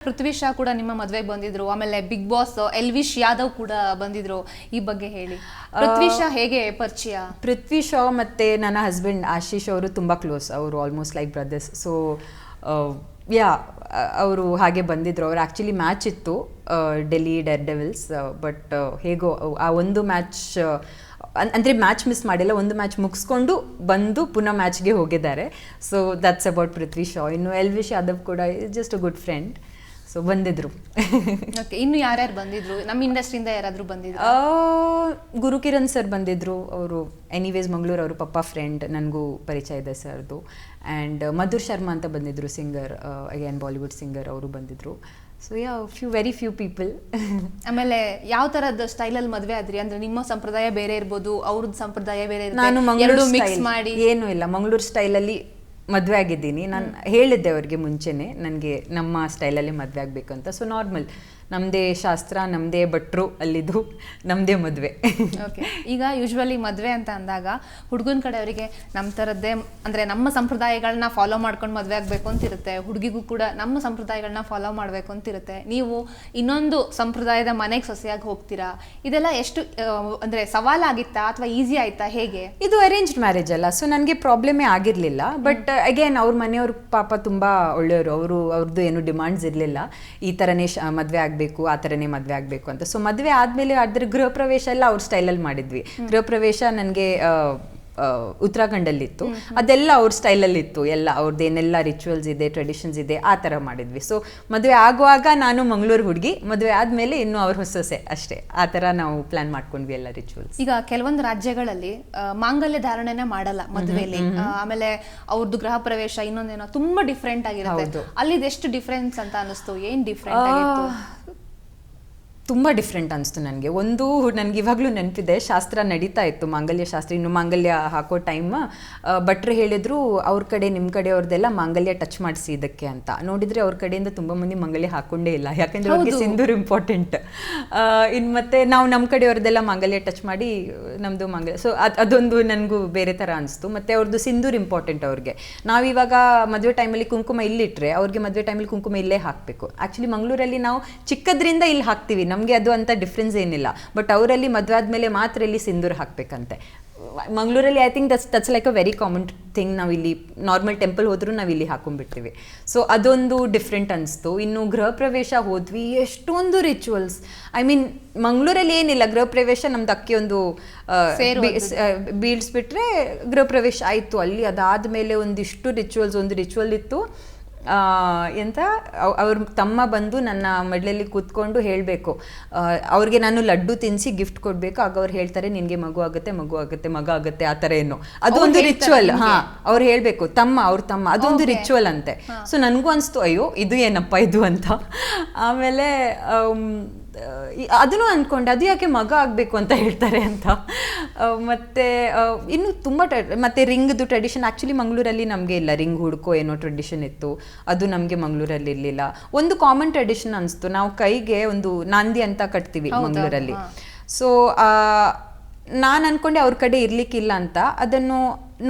ಪೃಥ್ವಿ ಶಾ ಕೂಡ ನಿಮ್ಮ ಮದುವೆಗೆ ಬಂದಿದ್ರು, ಆಮೇಲೆ ಬಿಗ್ ಬಾಸ್ ಎಲ್ವಿಶ್ ಯಾದವ್ ಕೂಡ ಬಂದಿದ್ರು. ಈ ಬಗ್ಗೆ ಹೇಳಿ, ಪೃಥ್ವಿ ಶಾ ಹೇಗೆ ಪರಿಚಯ? ಪೃಥ್ವಿ ಶಾ ಮತ್ತು ನನ್ನ ಹಸ್ಬೆಂಡ್ ಆಶೀಶ್ ಅವರು ತುಂಬ ಕ್ಲೋಸ್, ಅವರು ಆಲ್ಮೋಸ್ಟ್ ಲೈಕ್ ಬ್ರದರ್ಸ್. ಸೊ ಅವರು ಹಾಗೆ ಬಂದಿದ್ರು. ಅವ್ರು ಆ್ಯಕ್ಚುಲಿ ಮ್ಯಾಚ್ ಇತ್ತು, ಡೆಲ್ಲಿ ಡೇರ್ ಡೆವಿಲ್ಸ್, ಬಟ್ ಹೇಗೋ ಆ ಒಂದು ಮ್ಯಾಚ್ ಅಂದರೆ ಮ್ಯಾಚ್ ಮಿಸ್ ಮಾಡಿಲ್ಲ, ಒಂದು ಮ್ಯಾಚ್ ಮುಗಿಸ್ಕೊಂಡು ಬಂದು ಪುನಃ ಮ್ಯಾಚ್ಗೆ ಹೋಗಿದ್ದಾರೆ. So that's about Prithvi Shaw. ಇನ್ನು ಎಲ್ವಿಶ್ ಯಾದವ್ ಕೂಡ is just a good friend, so ಬಂದಿದ್ರು. ಓಕೆ, ಇನ್ನು ಯಾರ್ಯಾರು ಬಂದಿದ್ರು ನಮ್ಮ ಇಂಡಸ್ಟ್ರಿಯಿಂದ? ಯಾರಾದರೂ ಬಂದಿದ್ರು? ಗುರುಕಿರಣ್ ಸರ್ ಬಂದಿದ್ರು. ಅವರು ಎನಿವೇಸ್ ಮಂಗಳೂರು, ಅವರು ಪಪ್ಪ ಫ್ರೆಂಡ್, ನನಗೂ ಪರಿಚಯ ಇದೆ ಸರ್ದು. ಆ್ಯಂಡ್ ಮಧುರ್ ಶರ್ಮಾ ಅಂತ ಬಂದಿದ್ರು, ಸಿಂಗರ್, ಅಗೇನ್ ಬಾಲಿವುಡ್ ಸಿಂಗರ್, ಅವರು ಬಂದಿದ್ರು. So very few people. ಆಮೇಲೆ ಯಾವ ಥರದ ಸ್ಟೈಲಲ್ಲಿ ಮದುವೆ ಆದ್ರಿ? ಅಂದರೆ ನಿಮ್ಮ ಸಂಪ್ರದಾಯ ಬೇರೆ ಇರ್ಬೋದು, ಅವ್ರದ್ದು ಸಂಪ್ರದಾಯ ಬೇರೆ ಇರುತ್ತೆ, ನಾನು ಮಂಗಳೂರು ಮಿಕ್ಸ್ ಮಾಡಿ? ಏನೂ ಇಲ್ಲ, ಮಂಗಳೂರು ಸ್ಟೈಲಲ್ಲಿ ಮದುವೆ ಆಗಿದ್ದೀನಿ. ನಾನು ಹೇಳಿದ್ದೆ ಅವ್ರಿಗೆ ಮುಂಚೆನೇ ನನಗೆ ನಮ್ಮ ಸ್ಟೈಲಲ್ಲಿ ಮದುವೆ ಆಗಬೇಕು ಅಂತ. ಸೊ ನಾರ್ಮಲ್, ನಮ್ಮದೇ ಶಾಸ್ತ್ರ, ನಮ್ಮದೇ ಭಟ್ರು ಅಲ್ಲಿದ್ದು, ನಮ್ಮದೇ ಮದುವೆ. ಓಕೆ, ಈಗ ಯೂಶ್ವಲಿ ಮದುವೆ ಅಂತ ಅಂದಾಗ ಹುಡುಗನ ಕಡೆಯವರಿಗೆ ನಮ್ಮ ಥರದ್ದೇ, ಅಂದರೆ ನಮ್ಮ ಸಂಪ್ರದಾಯಗಳನ್ನ ಫಾಲೋ ಮಾಡ್ಕೊಂಡು ಮದುವೆ ಆಗಬೇಕು ಅಂತಿರುತ್ತೆ, ಹುಡುಗಿಗೂ ಕೂಡ ನಮ್ಮ ಸಂಪ್ರದಾಯಗಳನ್ನ ಫಾಲೋ ಮಾಡಬೇಕು ಅಂತಿರುತ್ತೆ. ನೀವು ಇನ್ನೊಂದು ಸಂಪ್ರದಾಯದ ಮನೆಗೆ ಸೊಸೆಯಾಗಿ ಹೋಗ್ತೀರಾ, ಇದೆಲ್ಲ ಎಷ್ಟು ಅಂದರೆ ಸವಾಲಾಗಿತ್ತಾ ಅಥವಾ ಈಸಿ ಆಯಿತಾ, ಹೇಗೆ? ಇದು ಅರೇಂಜ್ಡ್ ಮ್ಯಾರೇಜ್ ಅಲ್ಲ, ಸೊ ನನಗೆ ಪ್ರಾಬ್ಲಮೇ ಆಗಿರಲಿಲ್ಲ. ಬಟ್ ಅಗೇನ್ ಅವ್ರ ಮನೆಯವ್ರ ಪಾಪ ತುಂಬ ಒಳ್ಳೆಯವರು, ಅವ್ರದ್ದು ಏನು ಡಿಮಾಂಡ್ಸ್ ಇರಲಿಲ್ಲ, ಈ ಥರನೇ ಮದುವೆ ಆಗಬೇಕು, ಆ ಥರನೇ ಮದುವೆ ಆಗಬೇಕು ಅಂತ. ಸೊ ಮದುವೆ ಆದಮೇಲೆ ಅದ್ರ ಗೃಹ ಪ್ರವೇಶ ಎಲ್ಲ ಅವ್ರ ಸ್ಟೈಲಲ್ಲಿ ಮಾಡಿದ್ವಿ. ಗೃಹ ಪ್ರವೇಶ ನನಗೆ ಉತ್ತರಾಖಂಡಲ್ಲಿತ್ತು, ಅದೆಲ್ಲ ಅವ್ರ ಸ್ಟೈಲಲ್ಲಿತ್ತು. ಎಲ್ಲ ಅವ್ರದ್ದು ಏನೆಲ್ಲ ರಿಚುವಲ್ಸ್ ಇದೆ, ಟ್ರೆಡಿಷನ್ಸ್ ಇದೆ, ಆ ಥರ ಮಾಡಿದ್ವಿ. ಸೊ ಮದುವೆ ಆಗುವಾಗ ನಾನು ಮಂಗಳೂರು ಹುಡುಗಿ, ಮದುವೆ ಆದಮೇಲೆ ಇನ್ನೂ ಅವ್ರ ಹೊಸೊಸೆ ಅಷ್ಟೇ, ಆ ಥರ ನಾವು ಪ್ಲ್ಯಾನ್ ಮಾಡ್ಕೊಂಡ್ವಿ ಎಲ್ಲ ರಿಚುವಲ್ಸ್. ಈಗ ಕೆಲವೊಂದು ರಾಜ್ಯಗಳಲ್ಲಿ ಮಾಂಗಲ್ಯ ಧಾರಣೆನೇ ಮಾಡಲ್ಲ ಮದುವೆಯಲ್ಲಿ, ಆಮೇಲೆ ಅವ್ರದ್ದು ಗೃಹ ಪ್ರವೇಶ ಇನ್ನೊಂದೇನೋ ತುಂಬಾ ಡಿಫ್ರೆಂಟ್ ಆಗಿರುತ್ತೆ. ಅಲ್ಲಿದು ಎಷ್ಟು ಡಿಫ್ರೆನ್ಸ್ ಅಂತ ಅನಿಸ್ತು? ಏನು ಡಿಫ್ರೆಂಟ್ ಆಗಿತ್ತು? ತುಂಬ ಡಿಫ್ರೆಂಟ್ ಅನಿಸ್ತು ನನಗೆ. ಒಂದು, ನನಗೆ ಇವಾಗಲೂ ನೆನಪಿದೆ, ಶಾಸ್ತ್ರ ನಡೀತಾ ಇತ್ತು, ಮಾಂಗಲ್ಯ ಶಾಸ್ತ್ರ, ಇನ್ನು ಮಾಂಗಲ್ಯ ಹಾಕೋ ಟೈಮ್. ಭಟ್ರು ಹೇಳಿದ್ರು, ಅವ್ರ ಕಡೆ ನಿಮ್ಮ ಕಡೆ ಅವ್ರದ್ದೆಲ್ಲ ಮಾಂಗಲ್ಯ ಟಚ್ ಮಾಡಿಸಿ ಇದಕ್ಕೆ ಅಂತ. ನೋಡಿದರೆ ಅವ್ರ ಕಡೆಯಿಂದ ತುಂಬ ಮಂದಿ ಮಾಂಗಲ್ಯ ಹಾಕೊಂಡೇ ಇಲ್ಲ, ಯಾಕಂದರೆ ಅವ್ರಿಗೆ ಸಿಂಧೂರ್ ಇಂಪಾರ್ಟೆಂಟ್. ಇನ್ನು ಮತ್ತೆ ನಾವು ನಮ್ಮ ಕಡೆಯವ್ರದ್ದೆಲ್ಲ ಮಾಂಗಲ್ಯ ಟಚ್ ಮಾಡಿ ನಮ್ಮದು ಮಾಂಗಲ್ಯ. ಸೊ ಅದೊಂದು ನನಗೂ ಬೇರೆ ಥರ ಅನಿಸ್ತು. ಮತ್ತು ಅವ್ರದ್ದು ಸಿಂಧೂರ್ ಇಂಪಾರ್ಟೆಂಟ್ ಅವ್ರಿಗೆ. ನಾವಿವಾಗ ಮದುವೆ ಟೈಮಲ್ಲಿ ಕುಂಕುಮ ಇಲ್ಲಿಟ್ಟರೆ ಅವ್ರಿಗೆ ಮದುವೆ ಟೈಮಲ್ಲಿ ಕುಂಕುಮ ಇಲ್ಲೇ ಹಾಕಬೇಕು. ಆ್ಯಕ್ಚುಲಿ ಮಂಗಳೂರಲ್ಲಿ ನಾವು ಚಿಕ್ಕದ್ರಿಂದ ಇಲ್ಲಿ ಹಾಕ್ತೀವಿ, ನಮಗೆ ಅದು ಅಂತ ಡಿಫ್ರೆನ್ಸ್ ಏನಿಲ್ಲ. ಬಟ್ ಅವರಲ್ಲಿ ಮದುವೆ ಆದಮೇಲೆ ಮಾತ್ರ ಇಲ್ಲಿ ಸಿಂಧೂರ್ ಹಾಕಬೇಕಂತೆ. ಮಂಗಳೂರಲ್ಲಿ I think that's like a very common thing. ನಾವು ಇಲ್ಲಿ ನಾರ್ಮಲ್ ಟೆಂಪಲ್ ಹೋದ್ರೂ ನಾವು ಇಲ್ಲಿ ಹಾಕೊಂಡ್ಬಿಡ್ತೀವಿ. ಸೊ ಅದೊಂದು ಡಿಫ್ರೆಂಟ್ ಅನಿಸ್ತು. ಇನ್ನು ಗೃಹ ಪ್ರವೇಶ ಹೋದ್ವಿ, ಎಷ್ಟೊಂದು ರಿಚುವಲ್ಸ್. ಐ ಮೀನ್ ಮಂಗಳೂರಲ್ಲಿ ಏನಿಲ್ಲ, ಗೃಹ ಪ್ರವೇಶ ನಮ್ದು ಅಕ್ಕಿ ಒಂದು ಬೀಳ್ಸ್ಬಿಟ್ರೆ ಗೃಹ ಪ್ರವೇಶ ಆಯಿತು. ಅಲ್ಲಿ ಅದಾದಮೇಲೆ ಒಂದಿಷ್ಟು ರಿಚುವಲ್ಸ್, ಒಂದು ರಿಚುವಲ್ ಇತ್ತು, ಎಂತ ಅವ್ರ ತಮ್ಮ ಬಂದು ನನ್ನ ಮಡ್ಲಲ್ಲಿ ಕೂತ್ಕೊಂಡು ಹೇಳಬೇಕು, ಅವ್ರಿಗೆ ನಾನು ಲಡ್ಡು ತಿನ್ನಿಸಿ ಗಿಫ್ಟ್ ಕೊಡಬೇಕು. ಆಗ ಅವ್ರು ಹೇಳ್ತಾರೆ, ನಿನಗೆ ಮಗು ಆಗುತ್ತೆ, ಮಗು ಆಗುತ್ತೆ, ಮಗ ಆಗುತ್ತೆ, ಆ ಥರ ಏನೋ. ಅದೊಂದು ರಿಚುವಲ್. ಅವ್ರು ಹೇಳಬೇಕು, ಅವ್ರ ತಮ್ಮ, ಅದೊಂದು ರಿಚುವಲ್ ಅಂತೆ. ಸೊ ನನಗೂ ಅನಿಸ್ತು, ಅಯ್ಯೋ ಇದು ಏನಪ್ಪ ಇದು ಅಂತ. ಆಮೇಲೆ ಅದನ್ನು ಅಂದ್ಕೊಂಡೆ, ಅದು ಯಾಕೆ ಮಗ ಆಗಬೇಕು ಅಂತ ಹೇಳ್ತಾರೆ ಅಂತ. ಮತ್ತು ಇನ್ನು ತುಂಬ ಮತ್ತು ರಿಂಗ್ದು ಟ್ರೆಡಿಷನ್ ಆ್ಯಕ್ಚುಲಿ ಮಂಗಳೂರಲ್ಲಿ ನಮಗೆ ಇಲ್ಲ. ರಿಂಗ್ ಹುಡ್ಕೋ ಏನೋ ಟ್ರೆಡಿಷನ್ ಇತ್ತು, ಅದು ನಮಗೆ ಮಂಗಳೂರಲ್ಲಿ ಇರಲಿಲ್ಲ. ಒಂದು ಕಾಮನ್ ಟ್ರೆಡಿಷನ್ ಅನಿಸ್ತು, ನಾವು ಕೈಗೆ ಒಂದು ನಾಂದಿ ಅಂತ ಕಟ್ತೀವಿ ಮಂಗಳೂರಲ್ಲಿ. ಸೊ ನಾನು ಅಂದ್ಕೊಂಡೆ ಅವ್ರ ಕಡೆ ಇರಲಿಕ್ಕಿಲ್ಲ ಅಂತ. ಅದನ್ನು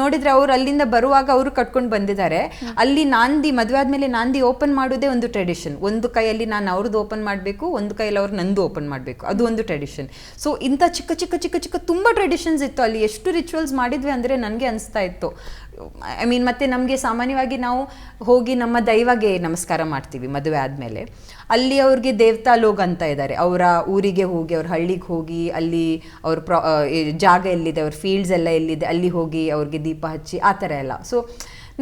ನೋಡಿದರೆ ಅವ್ರು ಅಲ್ಲಿಂದ ಬರುವಾಗ ಅವರು ಕಟ್ಕೊಂಡು ಬಂದಿದ್ದಾರೆ. ಅಲ್ಲಿ ನಾಂದಿ ಮದುವೆ ಆದಮೇಲೆ ನಾಂದಿ ಓಪನ್ ಮಾಡೋದೇ ಒಂದು ಟ್ರೆಡಿಷನ್. ಒಂದು ಕೈಯಲ್ಲಿ ನಾನು ಅವ್ರದ್ದು ಓಪನ್ ಮಾಡಬೇಕು, ಒಂದು ಕೈಯಲ್ಲಿ ಅವ್ರು ನಂದು ಓಪನ್ ಮಾಡಬೇಕು, ಅದು ಒಂದು ಟ್ರೆಡಿಷನ್. ಸೊ ಇಂಥ ಚಿಕ್ಕ ಚಿಕ್ಕ ಚಿಕ್ಕ ಚಿಕ್ಕ ತುಂಬ ಟ್ರೆಡಿಷನ್ಸ್ ಇತ್ತು ಅಲ್ಲಿ. ಎಷ್ಟು ರಿಚುವಲ್ಸ್ ಮಾಡಿದ್ವಿ ಅಂದರೆ ನನಗೆ ಅನಿಸ್ತಾ ಇತ್ತು. ಐ ಮೀನ್ ಮತ್ತು ನಮಗೆ ಸಾಮಾನ್ಯವಾಗಿ ನಾವು ಹೋಗಿ ನಮ್ಮ ದೈವಗೆ ನಮಸ್ಕಾರ ಮಾಡ್ತೀವಿ ಮದುವೆ ಆದಮೇಲೆ. ಅಲ್ಲಿ ಅವ್ರಿಗೆ ದೇವತಾ ಲೋಗ್ ಅಂತ ಇದ್ದಾರೆ, ಅವರ ಊರಿಗೆ ಹೋಗಿ, ಅವ್ರ ಹಳ್ಳಿಗೆ ಹೋಗಿ, ಅಲ್ಲಿ ಅವ್ರ ಜಾಗ ಎಲ್ಲಿದೆ, ಅವ್ರ ಫೀಲ್ಡ್ಸ್ ಎಲ್ಲ ಎಲ್ಲಿದೆ, ಅಲ್ಲಿ ಹೋಗಿ ಅವ್ರಿಗೆ ದೀಪ ಹಚ್ಚಿ, ಆ ಥರ ಎಲ್ಲ. ಸೊ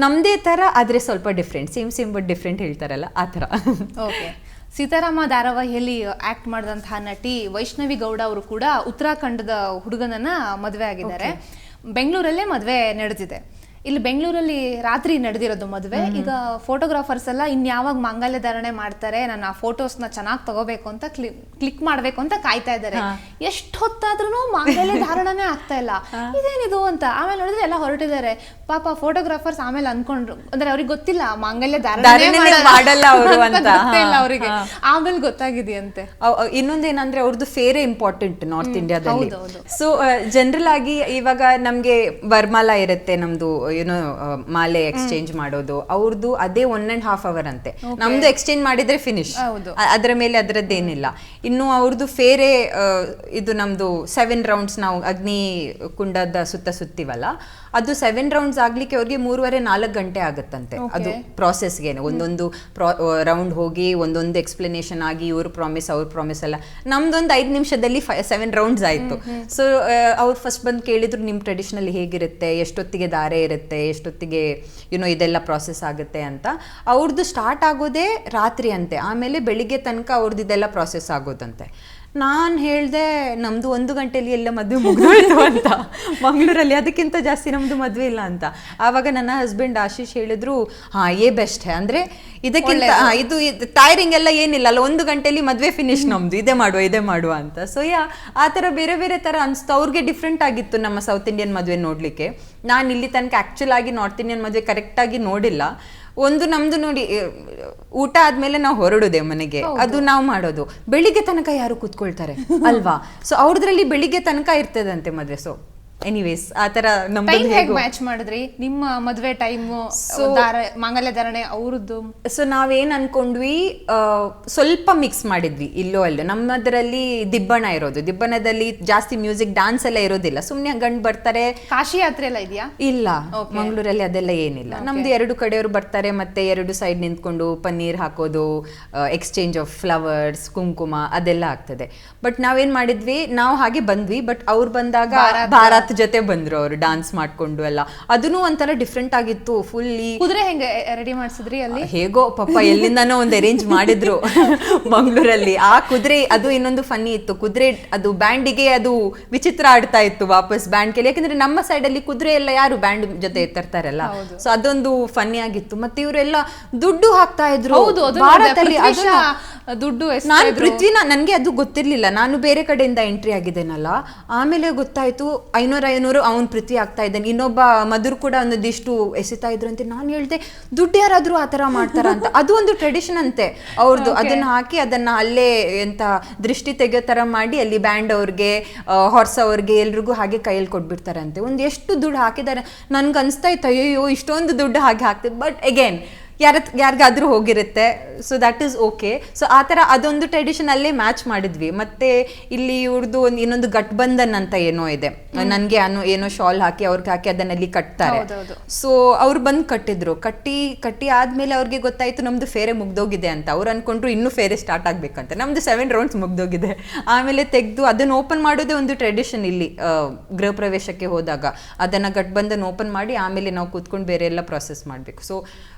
ನಮ್ಮದೇ ಥರ ಆದರೆ ಸ್ವಲ್ಪ ಡಿಫ್ರೆಂಟ್, ಸೇಮ್ ಬಟ್ ಡಿಫ್ರೆಂಟ್ ಹೇಳ್ತಾರಲ್ಲ, ಆ ಥರ. ಓಕೆ, ಸೀತಾರಾಮ ಧಾರಾವಾಹಿಯಲ್ಲಿ ಆ್ಯಕ್ಟ್ ಮಾಡಿದಂತಹ ನಟಿ ವೈಷ್ಣವಿ ಗೌಡ ಅವರು ಕೂಡ ಉತ್ತರಾಖಂಡದ ಹುಡುಗನನ್ನ ಮದುವೆ ಆಗಿದ್ದಾರೆ. ಬೆಂಗಳೂರಲ್ಲೇ ಮದುವೆ ನಡೆದಿದೆ. ಇಲ್ಲಿ ಬೆಂಗಳೂರಲ್ಲಿ ರಾತ್ರಿ ನಡೆದಿರೋದು ಮದುವೆ. ಈಗ ಫೋಟೋಗ್ರಾಫರ್ಸ್ ಎಲ್ಲ ಇನ್ಯಾವಾಗ ಮಾಂಗಲ್ಯ ಧಾರಣೆ ಮಾಡ್ತಾರೆ, ನಾನು ಆ ಫೋಟೋಸ್ನ ಚೆನ್ನಾಗಿ ತಗೋಬೇಕು ಅಂತ ಕ್ಲಿಕ್ ಮಾಡಬೇಕು ಅಂತ ಕಾಯ್ತಾ ಇದ್ದಾರೆ. ಎಷ್ಟು ಹೊತ್ತಾದ್ರೂ ಮಾಂಗಲ್ಯ ಧಾರಣನೇ ಆಗ್ತಾ ಇಲ್ಲ, ಇದೇನಿದು ಅಂತ. ಆಮೇಲೆ ನೋಡಿದ್ರೆ ಎಲ್ಲ ಹೊರಟಿದ್ದಾರೆ. ಪಾಪ ಫೋಟೋಗ್ರಾಫರ್ಸ್ ಆಮೇಲೆ ಅನ್ಕೊಂಡ್ರು, ಅಂದ್ರೆ ಅವ್ರಿಗೆ ಗೊತ್ತಿಲ್ಲ ಮಾಂಗಲ್ಯ ಧಾರಣೆ ಮಾಡಲ್ಲ ಅವರು ಅಂತ, ಗೊತ್ತಿಲ್ಲ ಅವರಿಗೆ. ಆಮೇಲೆ ಗೊತ್ತಾಗಿದೆಯಂತೆ. ಇನ್ನೊಂದೇನಂದ್ರೆ ಅವ್ರದ್ದು ಫೇರೇ ಇಂಪಾರ್ಟೆಂಟ್ ನಾರ್ತ್ ಇಂಡಿಯಾದಲ್ಲಿ. ಸೊ ಜನರಲ್ ಆಗಿ ಇವಾಗ ನಮ್ಗೆ ವರ್ಮಾಲ ಇರುತ್ತೆ, ನಮ್ದು ಏನೋ ಮಾಲೆ ಎಕ್ಸ್ಚೇಂಜ್ ಮಾಡೋದು ಅವ್ರದ್ದು ಅದೇ 1.5 hour ಅಂತೆ. ನಮ್ದು ಎಕ್ಸ್ಚೇಂಜ್ ಮಾಡಿದ್ರೆ ಫಿನಿಶ್, ಅದರ ಮೇಲೆ ಅದರದ್ದೇನಿಲ್ಲ. ಇನ್ನು ಅವ್ರದ್ದು ಫೇರೆ ಇದು ನಮ್ದು 7 rounds ನಾವು ಅಗ್ನಿ ಕುಂಡದ ಸುತ್ತೀವಲ್ಲ, ಅದು 7 rounds ಆಗ್ಲಿಕ್ಕೆ ಅವ್ರಿಗೆ 3.5-4 ಗಂಟೆ ಆಗುತ್ತಂತೆ. ಅದು ಪ್ರಾಸೆಸ್ಗೆ ಒಂದೊಂದು ರೌಂಡ್ ಹೋಗಿ ಒಂದೊಂದು ಎಕ್ಸ್ಪ್ಲನೇಷನ್ ಆಗಿ ಇವ್ರ ಪ್ರಾಮಿಸ್ ಅವ್ರ ಪ್ರಾಮಿಸ್ ಎಲ್ಲ. ನಮ್ದೊಂದು 5 ನಿಮಿಷದಲ್ಲಿ 7 rounds ಆಯ್ತು. ಸೊ ಅವ್ರು ಫಸ್ಟ್ ಬಂದು ಕೇಳಿದ್ರು ನಿಮ್ಮ ಟ್ರೆಡಿಷನಲ್ ಹೇಗಿರುತ್ತೆ, ಎಷ್ಟೊತ್ತಿಗೆ ದಾರೆ ಇರುತ್ತೆ, ಎಷ್ಟೊತ್ತಿಗೆ ಇದೆಲ್ಲ ಪ್ರಾಸೆಸ್ ಆಗುತ್ತೆ ಅಂತ. ಅವ್ರದ್ದು ಸ್ಟಾರ್ಟ್ ಆಗೋದೇ ರಾತ್ರಿ ಅಂತೆ, ಆಮೇಲೆ ಬೆಳಿಗ್ಗೆ ತನಕ ಅವ್ರದ್ದು ಇದೆಲ್ಲ ಪ್ರಾಸೆಸ್ ಆಗೋದಂತೆ. ನಾನು ಹೇಳಿದೆ ನಮ್ಮದು 1 ಗಂಟೆಯಲ್ಲಿ ಎಲ್ಲ ಮದುವೆ ಮುಗಿದೋಯ್ತು ಅಂತ ಮಂಗಳೂರಲ್ಲಿ, ಅದಕ್ಕಿಂತ ಜಾಸ್ತಿ ನಮ್ಮದು ಮದುವೆ ಇಲ್ಲ ಅಂತ. ಆವಾಗ ನನ್ನ ಹಸ್ಬೆಂಡ್ ಆಶೀಶ್ ಹೇಳಿದ್ರು ಬೆಸ್ಟ್ ಅಂದರೆ ಇದಕ್ಕಿಂತ ಇದು ಟೈರಿಂಗ್ ಎಲ್ಲ ಏನಿಲ್ಲ ಅಲ್ಲ, 1 ಗಂಟೆಯಲ್ಲಿ ಮದುವೆ ಫಿನಿಶ್ ನಮ್ಮದು, ಇದೇ ಮಾಡುವ ಅಂತ. ಸೊ ಆ ಥರ ಬೇರೆ ಬೇರೆ ಥರ ಅನಿಸ್ತು. ಅವ್ರಿಗೆ ಡಿಫ್ರೆಂಟ್ ಆಗಿತ್ತು ನಮ್ಮ ಸೌತ್ ಇಂಡಿಯನ್ ಮದುವೆ ನೋಡಲಿಕ್ಕೆ. ನಾನು ಇಲ್ಲಿ ತನಕ ಆ್ಯಕ್ಚುಲ್ ಆಗಿ ನಾರ್ತ್ ಇಂಡಿಯನ್ ಮದುವೆ ಕರೆಕ್ಟಾಗಿ ನೋಡಿಲ್ಲ. ಒಂದು ನಮ್ದು ನೋಡಿ, ಊಟ ಆದ್ಮೇಲೆ ನಾವು ಹೊರಡುದೆ ಮನೆಗೆ, ಅದು ನಾವು ಮಾಡೋದು. ಬೆಳಿಗ್ಗೆ ತನಕ ಯಾರು ಕೂತ್ಕೊಳ್ತಾರೆ ಅಲ್ವಾ? ಸೊ ಅವ್ರದ್ರಲ್ಲಿ ಬೆಳಿಗ್ಗೆ ತನಕ ಇರ್ತದಂತೆ ಮದುವೆ. ಸೊ ಎನಿವೇಸ್ ಆ ತರ ಮ್ಯಾಚ್ ಮಾಡಿದ್ರಿ ನಿಮ್ಮ ಮದುವೆ ಟೈಮ್, ಮಾಂಗಲ್ಯ ಧಾರಣೆ ಅವ್ರದ್ದು. ಸೊ ನಾವೇನ್ ಅನ್ಕೊಂಡ್ವಿ, ಸ್ವಲ್ಪ ಮಿಕ್ಸ್ ಮಾಡಿದ್ವಿ ಇಲ್ಲೋ ಅಲ್ಲೋ. ನಮ್ಮದ್ರಲ್ಲಿ ದಿಬ್ಬಣ ಇರೋದು, ದಿಬ್ಬಣದಲ್ಲಿ ಜಾಸ್ತಿ ಮ್ಯೂಸಿಕ್ ಡಾನ್ಸ್ ಎಲ್ಲ ಇರೋದಿಲ್ಲ, ಸುಮ್ನೆ ಗಂಡು ಬರ್ತಾರೆ. ಕಾಶಿ ಯಾತ್ರೆ ಎಲ್ಲ ಇದೆಯಾ? ಇಲ್ಲ, ಮಂಗಳೂರಲ್ಲಿ ಅದೆಲ್ಲ ಏನಿಲ್ಲ. ನಮ್ದು 2 ಕಡೆಯವರು ಬರ್ತಾರೆ, ಮತ್ತೆ 2 ಸೈಡ್ ನಿಂತ್ಕೊಂಡು ಪನ್ನೀರ್ ಹಾಕೋದು, ಎಕ್ಸ್ಚೇಂಜ್ ಆಫ್ ಫ್ಲವರ್ಸ್, ಕುಂಕುಮ ಅದೆಲ್ಲ ಆಗ್ತದೆ. ಬಟ್ ನಾವೇನ್ ಮಾಡಿದ್ವಿ, ನಾವು ಹಾಗೆ ಬಂದ್ವಿ. ಬಟ್ ಅವ್ರು ಬಂದಾಗ ಭಾರತ್ ಜೊತೆ ಬಂದ್ರು, ಅವರು ಡಾನ್ಸ್ ಮಾಡ್ಕೊಂಡು ಎಲ್ಲ. ಅದನ್ನು ಒಂಥರ ಡಿಫ್ರೆಂಟ್ ಆಗಿತ್ತು. ಫುಲ್ಲಿ ಕುದುರೆ ಹೆಂಗೆ ರೆಡಿ ಮಾಡಿಸಿದ್ರಿ ಅಲ್ಲಿ? ಹೇಗೋ ಪಾಪ ಎಲ್ಲಿಂದಾನೋ ಒಂದು ಅರೇಂಜ್ ಮಾಡಿದ್ರು ಮಂಗಳೂರಲ್ಲಿ. ಆ ಕುದುರೆ ಅದು ಇನ್ನೊಂದು ಫನ್ನಿ ಇತ್ತು. ಕುದುರೆ ಅದು ಬ್ಯಾಂಡಿಗೆ ಅದು ವಿಚಿತ್ರ ಆಡ್ತಾ ಇತ್ತು ವಾಪಸ್ ಬ್ಯಾಂಡ್ ಕೇಳಿ. ಯಾಕಂದ್ರೆ ನಮ್ಮ ಸೈಡ್ ಅಲ್ಲಿ ಕುದುರೆ ಎಲ್ಲ ಯಾರು ಬ್ಯಾಂಡ್ ಜೊತೆ ತರ್ತಾರಲ್ಲ, ಸೊ ಅದೊಂದು ಫನ್ನಿ ಆಗಿತ್ತು. ಮತ್ತೆ ಇವರೆಲ್ಲ ದುಡ್ಡು ಹಾಕ್ತಾ ಇದ್ರು ಭಾರತದಲ್ಲಿ. ದುಡ್ಡು ನಾನು ಪೃಥ್ವಿನ ನನ್ಗೆ ಅದು ಗೊತ್ತಿರ್ಲಿಲ್ಲ, ನಾನು ಬೇರೆ ಕಡೆಯಿಂದ ಎಂಟ್ರಿ ಆಗಿದ್ದೇನಲ್ಲ, ಆಮೇಲೆ ಗೊತ್ತಾಯ್ತು 500 ಅವನ್ ಪೃಥ್ವಿ ಆಗ್ತಾ ಇದ್ದಾನೆ, ಇನ್ನೊಬ್ಬ ಮಧುರ್ ಕೂಡ ಒಂದಿಷ್ಟು ಎಸಿತಾ ಇದ್ರು ಅಂತ. ನಾನು ಹೇಳ್ದೆ ದುಡ್ಡು ಯಾರಾದ್ರೂ ಆತರ ಮಾಡ್ತಾರ ಅಂತ. ಅದು ಒಂದು ಟ್ರೆಡಿಷನ್ ಅಂತೆ ಅವ್ರದ್ದು. ಅದನ್ನ ಹಾಕಿ ಅದನ್ನ ಅಲ್ಲೇ ಎಂತ ದೃಷ್ಟಿ ತೆಗೆಯೋ ತರ ಮಾಡಿ ಅಲ್ಲಿ ಬ್ಯಾಂಡ್ ಅವ್ರಿಗೆ, ಹಾರ್ಸ್ ಅವ್ರಿಗೆ ಎಲ್ರಿಗೂ ಹಾಗೆ ಕೈಯಲ್ಲಿ ಕೊಟ್ಬಿಡ್ತಾರಂತೆ. ಒಂದು ಎಷ್ಟು ದುಡ್ಡು ಹಾಕಿದ್ದಾರೆ ನನ್ಗೆ ಅನ್ಸ್ತಾ ಇತ್ತು, ಅಯ್ಯೋ ಇಷ್ಟೊಂದು ದುಡ್ಡು ಹಾಗೆ ಹಾಕ್ತಿದ್. ಬಟ್ ಅಗೇನ್ ಯಾರಿಗಾದ್ರೂ ಹೋಗಿರುತ್ತೆ, so that is okay. So ಆ ಥರ ಅದೊಂದು ಟ್ರೆಡಿಷನ್ ಅಲ್ಲೇ ಮ್ಯಾಚ್ ಮಾಡಿದ್ವಿ. ಮತ್ತೆ ಇಲ್ಲಿ ಇವ್ರದ್ದು ಇನ್ನೊಂದು ಗಟ್ಬಂಧನ್ ಅಂತ ಏನೋ ಇದೆ, ನನಗೆ ಏನೋ ಶಾಲ್ ಹಾಕಿ ಅವ್ರಿಗೆ ಹಾಕಿ ಅದನ್ನಲ್ಲಿ ಕಟ್ತಾರೆ. ಸೊ ಅವ್ರು ಬಂದು ಕಟ್ಟಿದ್ರು. ಕಟ್ಟಿ ಆದ್ಮೇಲೆ ಅವ್ರಿಗೆ ಗೊತ್ತಾಯ್ತು ನಮ್ದು ಫೇರೆ ಮುಗ್ದೋಗಿದೆ ಅಂತ. ಅವ್ರು ಅನ್ಕೊಂಡ್ರು ಇನ್ನೂ ಫೇರೆ ಸ್ಟಾರ್ಟ್ ಆಗ್ಬೇಕಂತ. ನಮ್ದು 7 rounds ಮುಗ್ದೋಗಿದೆ. ಆಮೇಲೆ ತೆಗೆದು ಅದನ್ನ ಓಪನ್ ಮಾಡೋದೇ ಒಂದು ಟ್ರೆಡಿಷನ್ ಇಲ್ಲಿ. ಗೃಹ ಪ್ರವೇಶಕ್ಕೆ ಹೋದಾಗ ಅದನ್ನ ಗಟ್ಬಂಧನ್ ಓಪನ್ ಮಾಡಿ ಆಮೇಲೆ ನಾವು ಕೂತ್ಕೊಂಡು ಬೇರೆ ಎಲ್ಲ ಪ್ರಾಸೆಸ್ ಮಾಡಬೇಕು. ಸೊ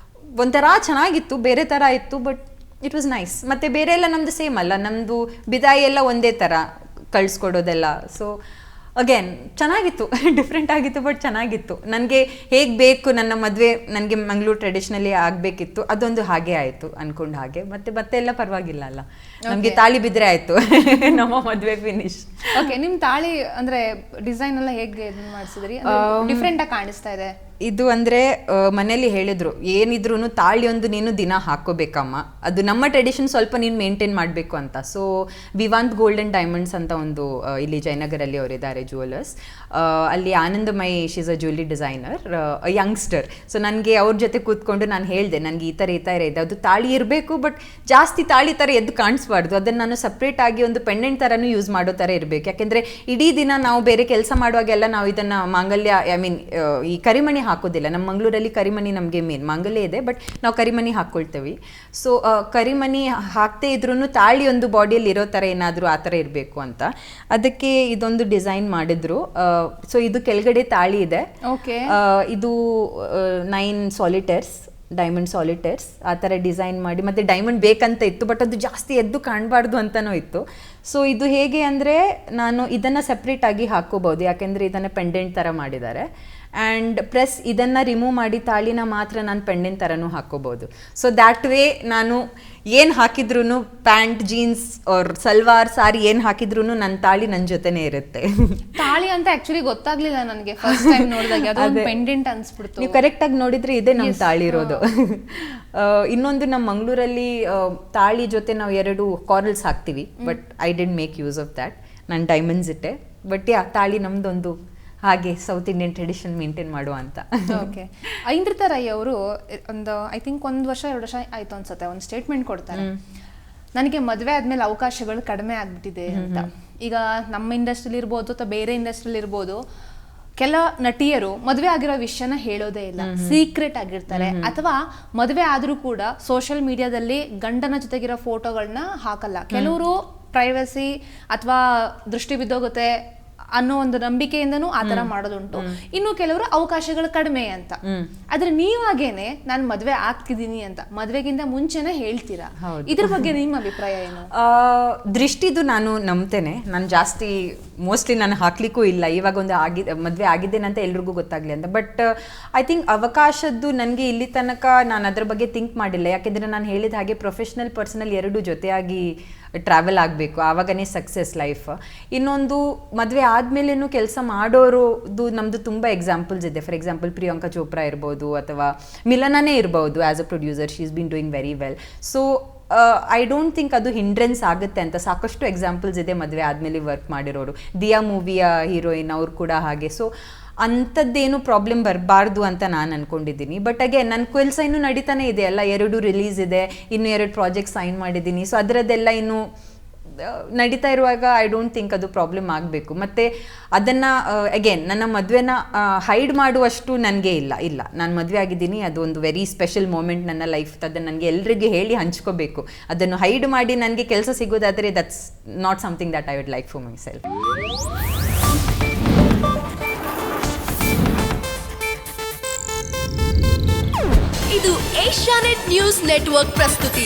ಒಂಥರ ಚೆನ್ನಾಗಿತ್ತು, ಬೇರೆ ಥರ ಇತ್ತು. But it was nice. ಮತ್ತು ಬೇರೆ ಎಲ್ಲ ನಮ್ಮದು ಸೇಮ್ ಅಲ್ಲ, ನಮ್ಮದು ಬಿದಾಯಿ ಎಲ್ಲ ಒಂದೇ ಥರ ಕಳಿಸ್ಕೊಡೋದೆಲ್ಲ. ಸೊ ಅಗೇನ್ ಚೆನ್ನಾಗಿತ್ತು, ಡಿಫ್ರೆಂಟ್ ಆಗಿತ್ತು, ಬಟ್ ಚೆನ್ನಾಗಿತ್ತು. ನನಗೆ ಹೇಗೆ ಬೇಕು ನನ್ನ ಮದುವೆ, ನನಗೆ ಮಂಗಳೂರು ಟ್ರೆಡಿಷನಲಿ ಆಗಬೇಕಿತ್ತು, ಅದೊಂದು ಹಾಗೆ ಆಯಿತು ಅನ್ಕೊಂಡು ಹಾಗೆ. ಮತ್ತೆ ಎಲ್ಲ ಪರವಾಗಿಲ್ಲ ಅಲ್ಲ, ನಮಗೆ ತಾಳಿ ಬಿದ್ದರೆ ಆಯಿತು ನಮ್ಮ ಮದುವೆ ಫಿನಿಶ್. ಓಕೆ, ನಿಮ್ಮ ತಾಳಿ ಅಂದರೆ ಡಿಸೈನ್ ಎಲ್ಲ ಹೇಗೆ ಮಾಡಿಸಿದ್ರಿ? ಡಿಫ್ರೆಂಟಾಗಿ ಕಾಣಿಸ್ತಾ ಇದೆ ಇದು. ಅಂದರೆ ಮನೇಲಿ ಹೇಳಿದ್ರು, ಏನಿದ್ರು ತಾಳಿ ಒಂದು ನೀನು ದಿನ ಹಾಕೋಬೇಕಮ್ಮ, ಅದು ನಮ್ಮ ಟ್ರೆಡಿಷನ್ ಸ್ವಲ್ಪ ನೀನು ಮೇಂಟೈನ್ ಮಾಡಬೇಕು ಅಂತ. ಸೊ ವಿವಾಂತ್ ಗೋಲ್ಡ್ ಅಂಡ್ ಡೈಮಂಡ್ಸ್ ಅಂತ ಒಂದು ಇಲ್ಲಿ ಜಯನಗರಲ್ಲಿ ಅವರಿದ್ದಾರೆ ಜ್ಯುವೆಲರ್ಸ್. ಅಲ್ಲಿ Anandamayi, she's a jewellery designer, youngster. So ನನಗೆ ಅವ್ರ ಜೊತೆ ಕೂತ್ಕೊಂಡು ನಾನು ಹೇಳಿದೆ, ನನಗೆ ಈ ಥರ ಇದೆ, ಅದು ತಾಳಿ ಇರಬೇಕು, ಬಟ್ ಜಾಸ್ತಿ ತಾಳಿ ಥರ ಎದ್ದು ಕಾಣಿಸ್ಬಾರ್ದು. ಅದನ್ನು ನಾನು ಸಪ್ರೇಟ್ ಆಗಿ ಒಂದು ಪೆಂಡೆಂಟ್ ಥರನೂ ಯೂಸ್ ಮಾಡೋ ಥರ ಇರಬೇಕು. ಯಾಕೆಂದರೆ ಇಡೀ ದಿನ ನಾವು ಬೇರೆ ಕೆಲಸ ಮಾಡುವಾಗೆಲ್ಲ ನಾವು ಇದನ್ನು ಮಾಂಗಲ್ಯ, ಐ ಮೀನ್ ಈ ಕರಿಮಣಿ ಹಾಕೋದಿಲ್ಲ. ನಮ್ಮ ಮಂಗಳೂರಲ್ಲಿ ಕರಿಮಣಿ ನಮಗೆ ಮೇನ್, ಮಾಂಗಲ್ಯ ಇದೆ ಬಟ್ ನಾವು ಕರಿಮಣಿ ಹಾಕ್ಕೊಳ್ತೇವೆ. ಸೊ ಕರಿಮಣಿ ಹಾಕ್ತೇ ಇದ್ರೂ ತಾಳಿ ಒಂದು ಬಾಡಿಯಲ್ಲಿ ಇರೋ ಥರ ಏನಾದರೂ ಆ ಥರ ಇರಬೇಕು ಅಂತ ಅದಕ್ಕೆ ಇದೊಂದು ಡಿಸೈನ್ ಮಾಡಿದ್ರು. ಸೊ ಇದು ಕೆಳಗಡೆ ತಾಳಿ ಇದೆ. ಇದು 9 ಸಾಲಿಟೇರ್ಸ್, ಡೈಮಂಡ್ ಸಾಲಿಟೇರ್ಸ್ ಆ ಥರ ಡಿಸೈನ್ ಮಾಡಿ, ಮತ್ತು ಡೈಮಂಡ್ ಬೇಕಂತ ಇತ್ತು, ಬಟ್ ಅದು ಜಾಸ್ತಿ ಎದ್ದು ಕಾಣಬಾರ್ದು ಅಂತಲೂ ಇತ್ತು. ಸೊ ಇದು ಹೇಗೆ ಅಂದರೆ ನಾನು ಇದನ್ನು ಸಪ್ರೇಟಾಗಿ ಹಾಕ್ಕೋಬೋದು, ಯಾಕೆಂದರೆ ಇದನ್ನು ಪೆಂಡೆಂಟ್ ಥರ ಮಾಡಿದ್ದಾರೆ. ಆ್ಯಂಡ್ ಪ್ಲಸ್ ಇದನ್ನು ರಿಮೂವ್ ಮಾಡಿ ತಾಳಿನ ಮಾತ್ರ ನಾನು ಪೆಂಡೆಂಟ್ ಥರನೂ ಹಾಕ್ಕೋಬೋದು. ಸೊ ದ್ಯಾಟ್ ವೇ ನಾನು ಏನು ಹಾಕಿದ್ರೂ, ಪ್ಯಾಂಟ್, ಜೀನ್ಸ್ ಆರ್ ಸಲ್ವಾರ್, ಸಾರಿ ಏನು ಹಾಕಿದ್ರೂ ನನ್ನ ತಾಳಿ ನನ್ನ ಜೊತೆನೇ ಇರುತ್ತೆ. ತಾಳಿ ಅಂತ ಆಕ್ಚುಲಿ ಗೊತ್ತಾಗ್ಲಿಲ್ಲ ನನಗೆ ಫಸ್ಟ್ ಟೈಮ್ ನೋಡಿದಾಗ, ಅದು ಪೆಂಡೆಂಟ್ ಅನ್ಸ್ಬಿಡ್ತು. ನೀವು ಕರೆಕ್ಟಾಗಿ ನೋಡಿದ್ರೆ ಇದೆ ನಮ್ಮ ತಾಳಿ ಇರೋದು. ಇನ್ನೊಂದು ನಮ್ಮ ಮಂಗಳೂರಲ್ಲಿ ತಾಳಿ ಜೊತೆ ನಾವು 2 ಕಾರ್ನಲ್ಸ್ ಹಾಕ್ತೀವಿ, but I did make use of that. ನಾನು ಡೈಮಂಡ್ಸ್ ಇಟ್ಟೆ, ಬಟ್ ತಾಳಿ ನಮ್ದೊಂದು ಹಾಗೆ ಸೌತ್ ಇಂಡಿಯನ್ ಟ್ರೆಡಿಷನ್ ಮೇಂಟೈನ್ ಮಾಡುವ ಅಂತ. ಓಕೆ. ಐಂದ್ರಿತಾ ರೈ ಅವರು ಒಂದು ಐ ಥಿಂಕ್ 1 ವರ್ಷ 2 ವರ್ಷ ಆಯ್ತು ಅನ್ಸುತ್ತೆ, ಒಂದು ಸ್ಟೇಟ್ಮೆಂಟ್ ಕೊಡ್ತಾರೆ, ನನಗೆ ಮದುವೆ ಆದ್ಮೇಲೆ ಅವಕಾಶಗಳು ಕಡಿಮೆ ಆಗ್ಬಿಟ್ಟಿದೆ ಅಂತ. ಈಗ ನಮ್ಮ ಇಂಡಸ್ಟ್ರಿಲಿ ಇರ್ಬೋದು ಅಥವಾ ಬೇರೆ ಇಂಡಸ್ಟ್ರಿಲಿ ಇರ್ಬೋದು, ಕೆಲ ನಟಿಯರು ಮದುವೆ ಆಗಿರೋ ವಿಷಯನ ಹೇಳೋದೇ ಇಲ್ಲ, ಸೀಕ್ರೆಟ್ ಆಗಿರ್ತಾರೆ. ಅಥವಾ ಮದುವೆ ಆದ್ರೂ ಕೂಡ ಸೋಷಿಯಲ್ ಮೀಡಿಯಾದಲ್ಲಿ ಗಂಡನ ಜೊತೆಗಿರೋ ಫೋಟೋಗಳನ್ನ ಹಾಕಲ್ಲ. ಕೆಲವರು ಪ್ರೈವಸಿ ಅಥವಾ ದೃಷ್ಟಿ ಬಿದ್ದೋಗುತ್ತೆ ಅನ್ನೋ ಒಂದು ನಂಬಿಕೆಯಿಂದನೂ ಆತರ ಮಾಡೋದುಂಟು. ಇನ್ನು ಕೆಲವರು ಅವಕಾಶಗಳು ಕಡಿಮೆ ಅಂತ. ಆದ್ರೆ ನೀವಾಗೇನೆ ನಾನು ಮದ್ವೆ ಆಗ್ತಿದ್ದೀನಿ ಅಂತ ಮದ್ವೆಗಿಂತ ಮುಂಚೆನೆ ಹೇಳ್ತೀರಾ, ಇದ್ರ ಬಗ್ಗೆ ನಿಮ್ಮ ಅಭಿಪ್ರಾಯ ಏನು? ದೃಷ್ಟಿದು ನಾನು ನಂಬ್ತೇನೆ. ನಾನು ಜಾಸ್ತಿ ಮೋಸ್ಟ್ಲಿ ನಾನು ಹಾಕ್ಲಿಕ್ಕೂ ಇಲ್ಲ, ಇವಾಗ ಒಂದು ಮದ್ವೆ ಆಗಿದ್ದೇನೆ ಅಂತ ಎಲ್ರಿಗೂ ಗೊತ್ತಾಗ್ಲಿ ಅಂತ. ಬಟ್ ಐ ಥಿಂಕ್ ಅವಕಾಶದ್ದು ನನಗೆ ಇಲ್ಲಿ ತನಕ ನಾನು ಅದ್ರ ಬಗ್ಗೆ ಥಿಂಕ್ ಮಾಡಿಲ್ಲ. ಯಾಕೆಂದ್ರೆ ನಾನು ಹೇಳಿದ ಹಾಗೆ ಪ್ರೊಫೆಷನಲ್ ಪರ್ಸನಲ್ ಎರಡೂ ಜೊತೆಯಾಗಿ ಟ್ರಾವೆಲ್ ಆಗಬೇಕು, ಆವಾಗನೇ ಸಕ್ಸಸ್ ಲೈಫ್. ಇನ್ನೊಂದು ಮದುವೆ ಆದಮೇಲೇನು ಕೆಲಸ ಮಾಡೋರದು ನಮ್ಮದು ತುಂಬ ಎಕ್ಸಾಂಪಲ್ಸ್ ಇದೆ. ಫಾರ್ ಎಕ್ಸಾಂಪಲ್ ಪ್ರಿಯಾಂಕಾ ಚೋಪ್ರಾ ಇರ್ಬೋದು ಅಥವಾ ಮಿಲನಾನೇ ಇರ್ಬೋದು. As a producer she is been doing very well. So I don't think ಅದು ಹಿಂಡ್ರೆನ್ಸ್ ಆಗುತ್ತೆ ಅಂತ. ಸಾಕಷ್ಟು ಎಕ್ಸಾಂಪಲ್ಸ್ ಇದೆ ಮದುವೆ ಆದಮೇಲೆ ವರ್ಕ್ ಮಾಡಿರೋರು. ದಿಯಾ ಮೂವಿಯ ಹೀರೋಯಿನ್ ಅವ್ರು ಕೂಡ ಹಾಗೆ. ಸೊ ಅಂಥದ್ದೇನು ಪ್ರಾಬ್ಲಮ್ ಬರಬಾರ್ದು ಅಂತ ನಾನು ಅಂದ್ಕೊಂಡಿದ್ದೀನಿ. ಬಟ್ ಅಗೇನ್ ನನ್ನ ಕೆಲಸ ಇನ್ನೂ ನಡೀತಾನೆ ಇದೆ ಅಲ್ಲ, 2 ರಿಲೀಸ್ ಇದೆ, ಇನ್ನು 2 ಪ್ರಾಜೆಕ್ಟ್ ಸೈನ್ ಮಾಡಿದ್ದೀನಿ. ಸೊ ಅದರದ್ದೆಲ್ಲ ಇನ್ನೂ ನಡೀತಾ ಇರುವಾಗ ಐ ಡೋಂಟ್ ಥಿಂಕ್ ಅದು ಪ್ರಾಬ್ಲಮ್ ಆಗಬೇಕು. ಮತ್ತು ಅದನ್ನು ಅಗೇನ್ ನನ್ನ ಮದುವೆನ ಹೈಡ್ ಮಾಡುವಷ್ಟು ನನಗೆ ಇಲ್ಲ ನಾನು ಮದುವೆ ಆಗಿದ್ದೀನಿ, ಅದು ಒಂದು ವೆರಿ ಸ್ಪೆಷಲ್ ಮೂಮೆಂಟ್ ನನ್ನ ಲೈಫ್. ಅದನ್ನು ನನಗೆ ಎಲ್ರಿಗೂ ಹೇಳಿ ಹಂಚ್ಕೋಬೇಕು. ಅದನ್ನು ಹೈಡ್ ಮಾಡಿ ನನಗೆ ಕೆಲಸ ಸಿಗೋದಾದರೆ that's not something that I would like for myself. ಇದು ಏಷ್ಯಾನೆಟ್ ನ್ಯೂಸ್ ನೆಟ್ವರ್ಕ್ ಪ್ರಸ್ತುತಿ.